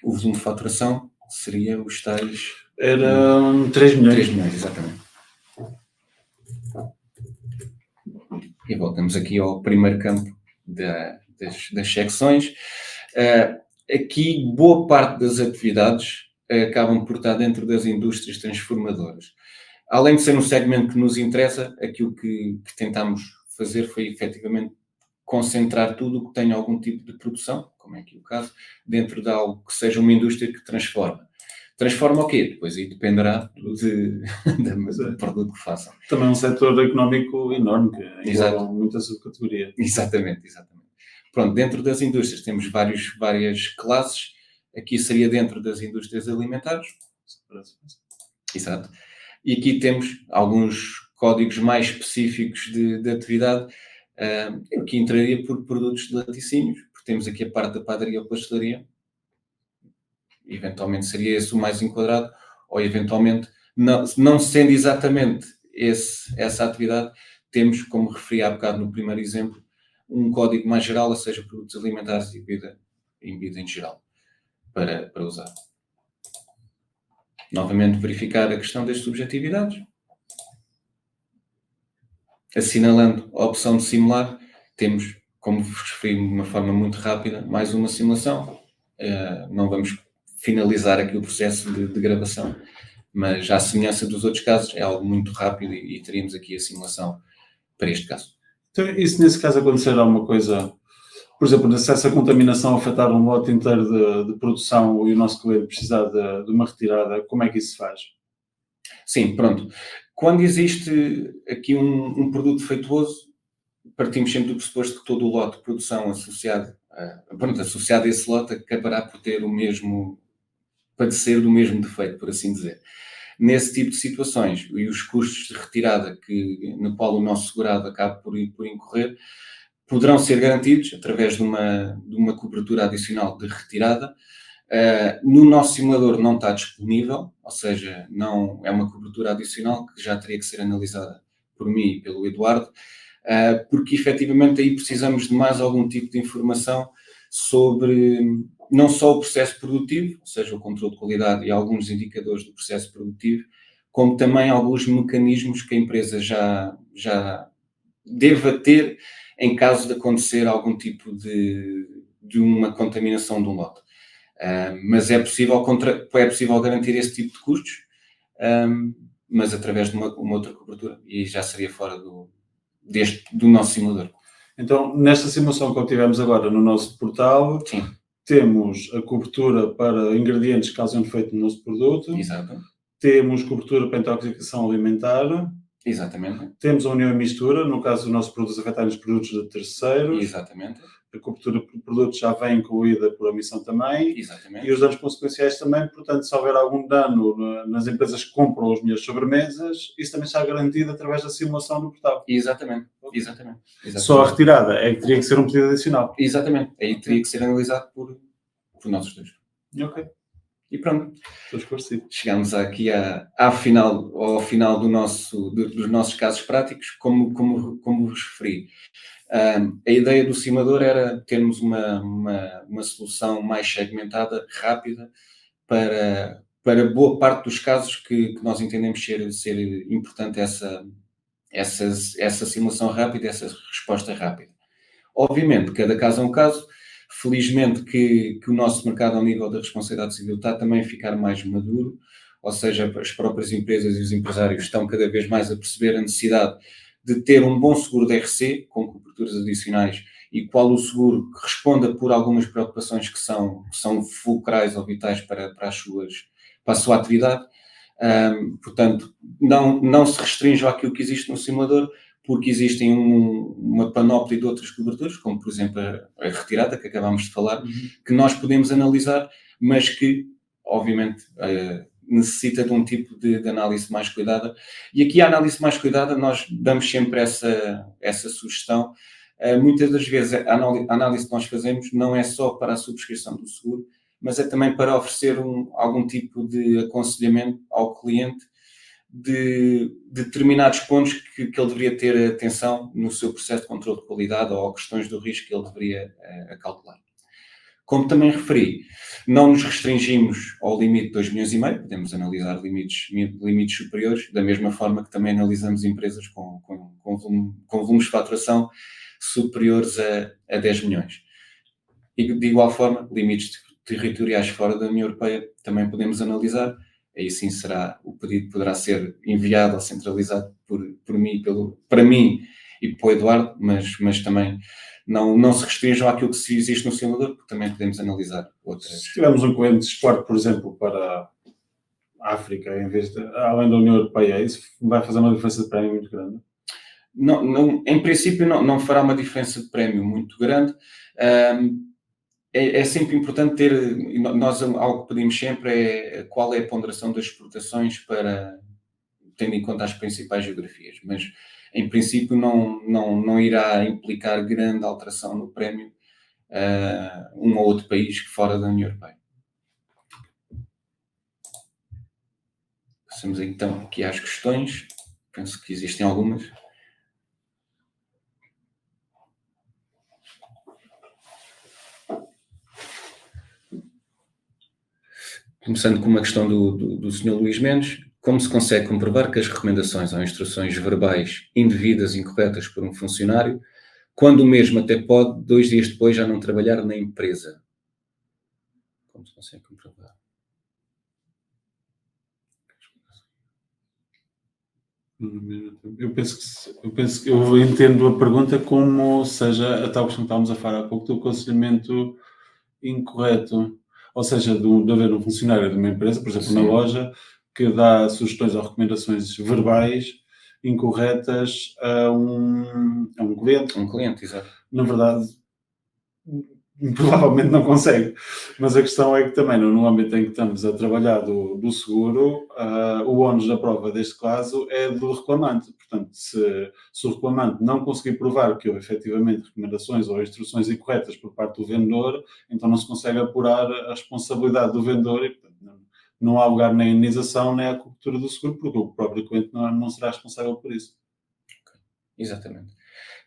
O volume de faturação seria os tais... Eram 3 milhões. 3 milhões, exatamente. E voltamos aqui ao primeiro campo das secções. Aqui, boa parte das atividades acabam por estar dentro das indústrias transformadoras. Além de ser um segmento que nos interessa, aquilo que tentámos fazer foi, efetivamente, concentrar tudo o que tenha algum tipo de produção, como é aqui o caso, dentro de algo que seja uma indústria que transforma. Transforma o quê? Depois aí dependerá do produto que façam. Também é um setor económico enorme, que engloba muita subcategoria. Exatamente. Pronto, dentro das indústrias temos várias classes. Aqui seria dentro das indústrias alimentares. Exato. E aqui temos alguns códigos mais específicos de atividade. Eu aqui entraria por produtos de laticínios, porque temos aqui a parte da padaria ou pastelaria. Eventualmente seria esse o mais enquadrado, ou eventualmente, não sendo exatamente essa atividade, temos, como referi há bocado no primeiro exemplo, um código mais geral, ou seja, produtos alimentares e bebida em geral, para usar. Novamente, verificar a questão das subjetividades. Assinalando a opção de simular, temos, como vos referi de uma forma muito rápida, mais uma simulação. Não vamos finalizar aqui o processo de gravação, mas à semelhança dos outros casos, é algo muito rápido e teríamos aqui a simulação para este caso. Então, e se nesse caso acontecer alguma coisa, por exemplo, se essa contaminação afetar um lote inteiro de produção e o nosso cliente precisar de uma retirada, como é que isso se faz? Sim, pronto. Quando existe aqui um produto defeituoso, partimos sempre do pressuposto que todo o lote de produção associado a esse lote acabará por ter padecer do mesmo defeito, por assim dizer. Nesse tipo de situações, e os custos de retirada no qual o nosso segurado acaba por incorrer, poderão ser garantidos através de uma cobertura adicional de retirada. No nosso simulador não está disponível, ou seja, não é uma cobertura adicional que já teria que ser analisada por mim e pelo Eduardo, porque efetivamente aí precisamos de mais algum tipo de informação sobre não só o processo produtivo, ou seja, o controle de qualidade e alguns indicadores do processo produtivo, como também alguns mecanismos que a empresa já deva ter em caso de acontecer algum tipo de uma contaminação de um lote. Mas é possível garantir esse tipo de custos mas através de uma outra cobertura, e já seria fora do nosso simulador. Então, nesta simulação que obtivemos agora no nosso portal, Sim, temos a cobertura para ingredientes que causam defeito no nosso produto, exato. temos cobertura para intoxicação alimentar, Exatamente. temos a união e mistura, no caso dos nossos produtos afetarem os produtos de terceiros, Exatamente. a cobertura por produtos já vem incluída por omissão também, Exatamente. e os danos consequenciais também, portanto, se houver algum dano nas empresas que compram as minhas sobremesas, isso também está garantido através da simulação no portal. Exatamente. Só a retirada é que teria que ser um pedido adicional. Exatamente. Aí teria que ser analisado por nós os dois. Ok, E pronto, estou esclarecido. chegamos aqui ao final dos nossos casos práticos, como vos referi. A ideia do simulador era termos uma solução mais segmentada, rápida, para boa parte dos casos que nós entendemos ser importante essa simulação rápida, essa resposta rápida. Obviamente, cada caso é um caso. Felizmente que o nosso mercado ao nível da responsabilidade civil está também a ficar mais maduro, ou seja, as próprias empresas e os empresários estão cada vez mais a perceber a necessidade de ter um bom seguro de RC, com coberturas adicionais, e qual o seguro que responda por algumas preocupações que são fulcrais ou vitais para a sua atividade. Portanto, não se restringe àquilo que existe no simulador, porque existem uma panóplia de outras coberturas, como por exemplo a retirada que acabámos de falar, que nós podemos analisar, mas que obviamente necessita de um tipo de análise mais cuidada. E aqui a análise mais cuidada nós damos sempre essa sugestão. Muitas das vezes a análise que nós fazemos não é só para a subscrição do seguro, mas é também para oferecer algum tipo de aconselhamento ao cliente de determinados pontos que ele deveria ter atenção no seu processo de controle de qualidade ou questões do risco que ele deveria acautelar. Como também referi, não nos restringimos ao limite de 2,5 milhões, podemos analisar limites superiores, da mesma forma que também analisamos empresas com volumes de faturação superiores a 10 milhões. E de igual forma, limites territoriais fora da União Europeia também podemos analisar. Aí sim o pedido poderá ser enviado ou centralizado por mim, para mim e para o Eduardo, mas também não se restringam àquilo que existe no simulador, porque também podemos analisar outras. Se tivermos um cliente de exporte, por exemplo, para a África, além da União Europeia, isso vai fazer uma diferença de prémio muito grande? Não, em princípio não fará uma diferença de prémio muito grande. É sempre importante ter, nós algo que pedimos sempre é qual é a ponderação das exportações tendo em conta as principais geografias, mas em princípio não irá implicar grande alteração no prémio um ou outro país fora da União Europeia. Passamos então aqui às questões, penso que existem algumas. Começando com uma questão do Sr. Luís Mendes, como se consegue comprovar que as recomendações ou instruções verbais indevidas e incorretas por um funcionário, quando o mesmo até pode, 2 dias depois, já não trabalhar na empresa? Como se consegue comprovar? Eu penso que eu entendo a pergunta como seja a tal questão que estávamos a falar há pouco do aconselhamento incorreto. Ou seja, de haver um funcionário de uma empresa, por exemplo, na loja, que dá sugestões ou recomendações verbais incorretas a um cliente. Um cliente, exato. Na verdade, provavelmente não consegue. Mas a questão é que também, no âmbito em que estamos a trabalhar do seguro, o ónus da prova deste caso é do reclamante. Portanto, se o reclamante não conseguir provar que houve efetivamente recomendações ou instruções incorretas por parte do vendedor, então não se consegue apurar a responsabilidade do vendedor e, portanto, não há lugar nem a indenização nem a cobertura do seguro, porque o próprio cliente não será responsável por isso. Exatamente.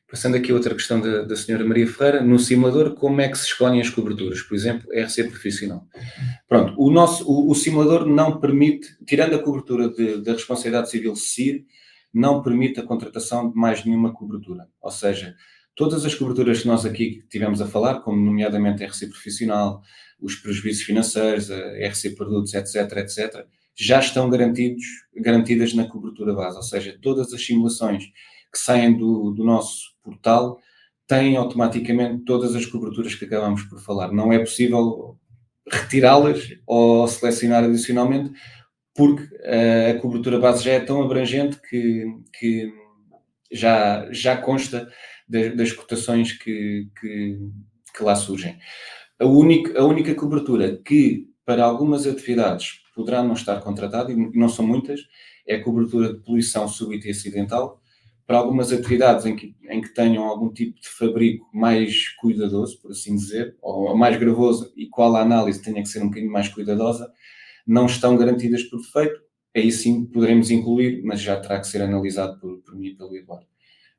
Passando aqui a outra questão da senhora Maria Ferreira, no simulador, como é que se escolhem as coberturas? Por exemplo, RC profissional. Pronto, o simulador não permite, tirando a cobertura da responsabilidade civil CIR, não permite a contratação de mais nenhuma cobertura. Ou seja, todas as coberturas que nós aqui tivemos a falar, como nomeadamente a RC profissional, os prejuízos financeiros, a RC produtos, etc., já estão garantidas na cobertura base, ou seja, todas as simulações que saem do nosso portal têm automaticamente todas as coberturas que acabamos por falar. Não é possível retirá-las ou selecionar adicionalmente, porque a cobertura base já é tão abrangente que já consta das cotações que lá surgem. A única cobertura que, para algumas atividades, poderá não estar contratada, e não são muitas, é a cobertura de poluição súbita e acidental. Para algumas atividades em que tenham algum tipo de fabrico mais cuidadoso, por assim dizer, ou mais gravoso, e qual a análise tenha que ser um bocadinho mais cuidadosa, não estão garantidas por defeito. Aí sim poderemos incluir, mas já terá que ser analisado por mim e pelo Eduardo.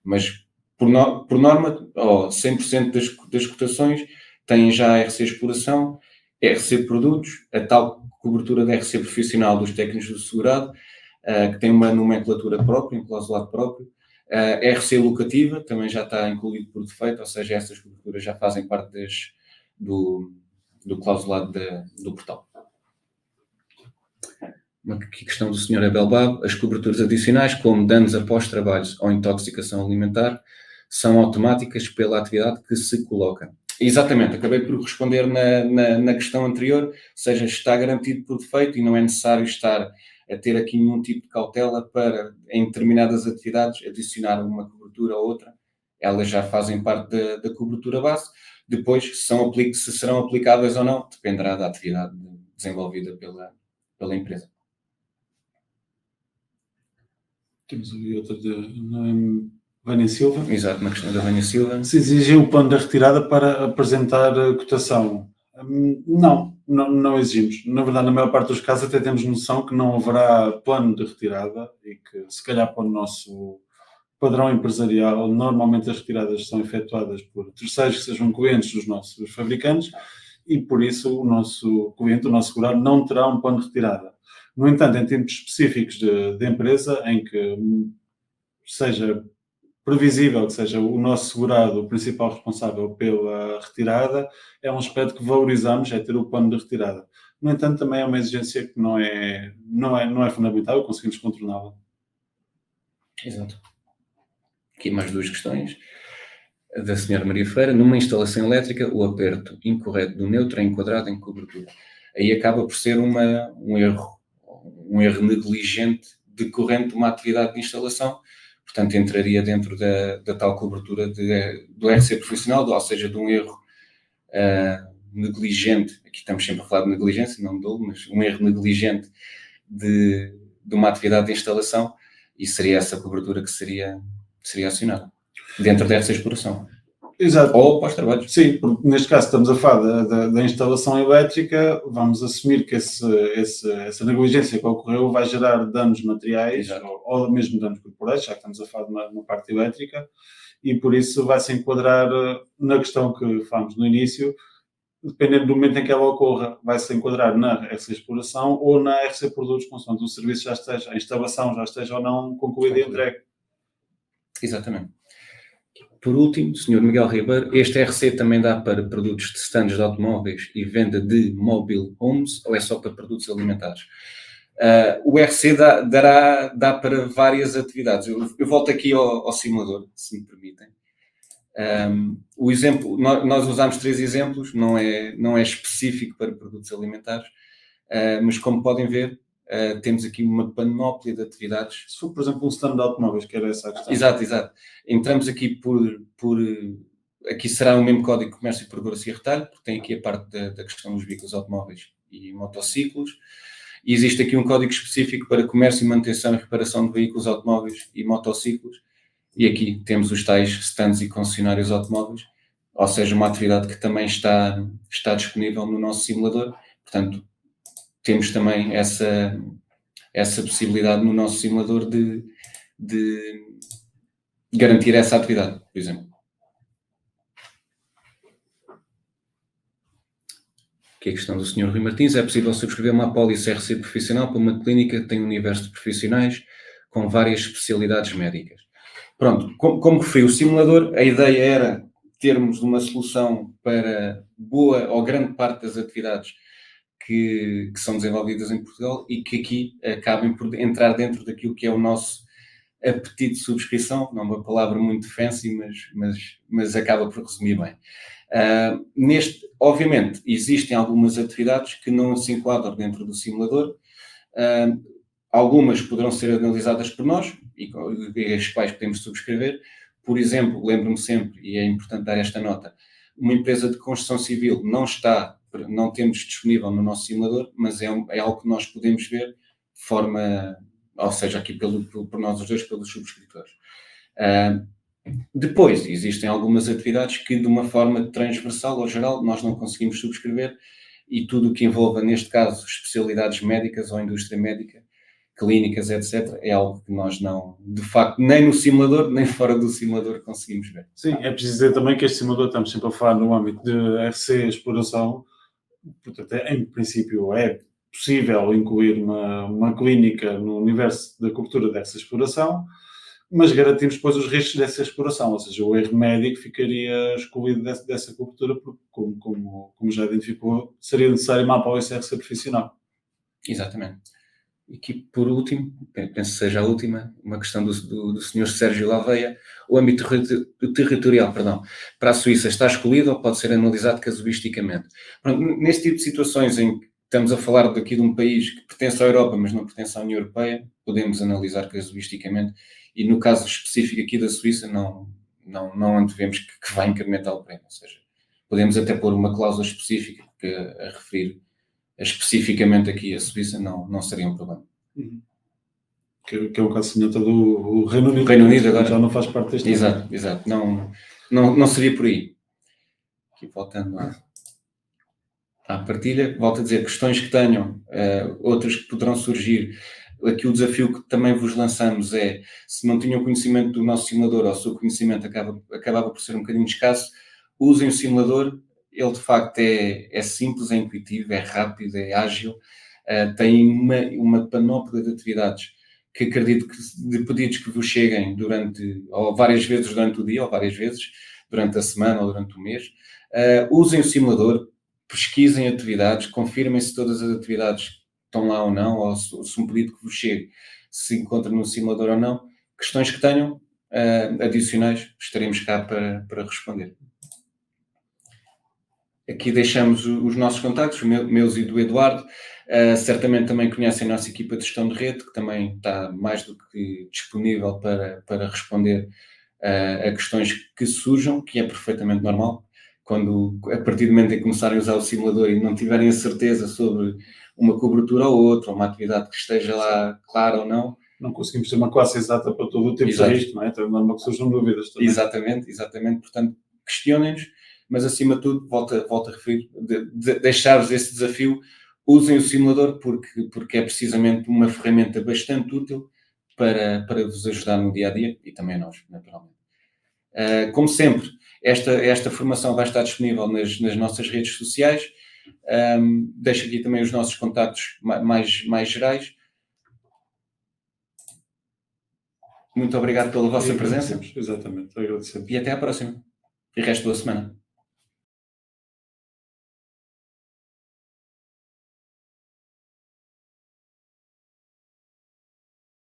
Mas, por norma, 100% das cotações têm já RC Exploração, RC Produtos, a tal cobertura da RC Profissional dos técnicos do segurado, que tem uma nomenclatura própria, um clausulado próprio. RC Locativa também já está incluído por defeito, ou seja, essas coberturas já fazem parte do clausulado do portal. Uma questão do Sr. Abel Babo: as coberturas adicionais, como danos após trabalhos ou intoxicação alimentar, são automáticas pela atividade que se coloca. Exatamente, acabei por responder na questão anterior, ou seja, está garantido por defeito e não é necessário estar a ter aqui nenhum tipo de cautela para, em determinadas atividades, adicionar uma cobertura ou outra. Elas já fazem parte da cobertura base. Depois, se serão aplicáveis ou não, dependerá da atividade desenvolvida pela empresa. Temos ali outra de Vânia Silva. Exato, uma questão da Vânia Silva. Se exigiu o plano da retirada para apresentar a cotação? Não exigimos. Na verdade, na maior parte dos casos até temos noção que não haverá plano de retirada e que, se calhar, para o nosso padrão empresarial, normalmente as retiradas são efetuadas por terceiros que sejam clientes dos nossos fabricantes e, por isso, o nosso cliente, o nosso segurado, não terá um plano de retirada. No entanto, em termos específicos de empresa, em que seja previsível que seja o nosso segurado o principal responsável pela retirada, é um aspecto que valorizamos, é ter o plano de retirada. No entanto, também é uma exigência que não é fundamental, conseguimos contorná-la. Exato. Aqui mais duas questões. Da Sra. Maria Ferreira: numa instalação elétrica, o aperto incorreto do neutro é enquadrado em cobertura. Aí acaba por ser um erro negligente decorrente de uma atividade de instalação. Portanto, entraria dentro da tal cobertura do RC profissional, ou seja, de um erro negligente. Aqui estamos sempre a falar de negligência, não de dolo, mas um erro negligente de uma atividade de instalação, e seria essa cobertura que seria acionada dentro da RC exploração. Exato. Ou pós-trabalhos. Sim, porque neste caso estamos a falar da instalação elétrica, vamos assumir que essa negligência que ocorreu vai gerar danos materiais ou mesmo danos corporais, já que estamos a falar de uma parte elétrica, e por isso vai-se enquadrar na questão que falámos no início, dependendo do momento em que ela ocorra, vai-se enquadrar na RC Exploração ou na RC Produtos, consoante o serviço já esteja, a instalação já esteja ou não concluída e entregue. Exatamente. Por último, Sr. Miguel Ribeiro: este RC também dá para produtos de stands de automóveis e venda de mobile homes ou é só para produtos alimentares? O RC dá para várias atividades. Eu volto aqui ao simulador, se me permitem. O exemplo, nós usamos 3 exemplos, não é específico para produtos alimentares, mas como podem ver, temos aqui uma panóplia de atividades. Se for, por exemplo, um stand de automóveis, que era essa a questão. Exato. Entramos aqui aqui será o mesmo código de comércio, progresso e retalho, porque tem aqui a parte da questão dos veículos automóveis e motociclos. E existe aqui um código específico para comércio, manutenção e reparação de veículos automóveis e motociclos. E aqui temos os tais stands e concessionários automóveis, ou seja, uma atividade que também está disponível no nosso simulador. Portanto, temos também essa possibilidade no nosso simulador de garantir essa atividade, por exemplo. Aqui a questão do Sr. Rui Martins: é possível subscrever uma apólice RC profissional para uma clínica que tem um universo de profissionais com várias especialidades médicas? Pronto, como referi, o simulador, a ideia era termos uma solução para boa ou grande parte das atividades que são desenvolvidas em Portugal e que aqui acabem por entrar dentro daquilo que é o nosso apetite de subscrição, não é uma palavra muito fancy, mas acaba por resumir bem. Obviamente, existem algumas atividades que não se enquadram dentro do simulador. Algumas poderão ser analisadas por nós e as quais podemos subscrever. Por exemplo, lembro-me sempre, e é importante dar esta nota, uma empresa de construção civil não temos disponível no nosso simulador, mas é algo que nós podemos ver de forma, ou seja, aqui por nós os dois, pelos subscritores. Depois, existem algumas atividades que, de uma forma transversal ou geral, nós não conseguimos subscrever, e tudo o que envolva, neste caso, especialidades médicas ou indústria médica, clínicas, etc., é algo que nós não, de facto, nem no simulador, nem fora do simulador conseguimos ver. Sim, é preciso dizer também que este simulador, estamos sempre a falar no âmbito de RC exploração, portanto, em princípio é possível incluir uma clínica no universo da cobertura dessa exploração, mas garantimos depois os riscos dessa exploração, ou seja, o erro médico ficaria excluído dessa cobertura, porque, como já identificou, seria necessário uma apólice RC profissional. Exatamente. E aqui, por último, penso que seja a última, uma questão do Sr. Sérgio Laveia, o âmbito territorial, para a Suíça está escolhido ou pode ser analisado casuisticamente? Neste tipo de situações em que estamos a falar daqui de um país que pertence à Europa, mas não pertence à União Europeia, podemos analisar casuisticamente, e no caso específico aqui da Suíça, não antevemos que vai incrementar o prémio, ou seja, podemos até pôr uma cláusula específica a referir especificamente aqui a Suíça, não seria um problema. Que é um caso semelhante do Reino Unido. O Reino Unido agora já não faz parte deste. Exato. Não seria por aí. Aqui voltando à partilha, volto a dizer, questões que tenham, outras que poderão surgir. Aqui o desafio que também vos lançamos é, se não tinham conhecimento do nosso simulador, ou se o conhecimento acabava por ser um bocadinho escasso, usem o simulador. Ele, de facto, é simples, é intuitivo, é rápido, é ágil, tem uma panóplia de atividades que acredito que de pedidos que vos cheguem ou várias vezes durante o dia, ou várias vezes durante a semana ou durante o mês. Usem o simulador, pesquisem atividades, confirmem se todas as atividades estão lá ou não, ou se um pedido que vos chegue se encontra no simulador ou não. Questões que tenham adicionais, estaremos cá para responder. Aqui deixamos os nossos contactos, meus e do Eduardo. Certamente também conhecem a nossa equipa de gestão de rede, que também está mais do que disponível para responder a questões que surjam, que é perfeitamente normal. A partir do momento em que começarem a usar o simulador e não tiverem a certeza sobre uma cobertura ou outra, ou uma atividade que esteja lá clara ou não. Não conseguimos ter uma classe exata para todo o tempo de risco, não é? Então é normal que surjam dúvidas também. Exatamente. Portanto, questionem-nos, mas acima de tudo, volto a referir, deixar-vos esse desafio. Usem o simulador porque é precisamente uma ferramenta bastante útil para vos ajudar no dia-a-dia e também a nós, naturalmente. Como sempre, esta formação vai estar disponível nas nossas redes sociais. Deixo aqui também os nossos contactos mais gerais. Muito obrigado pela vossa presença. Exatamente, agradecemos. E até à próxima. E resto da semana.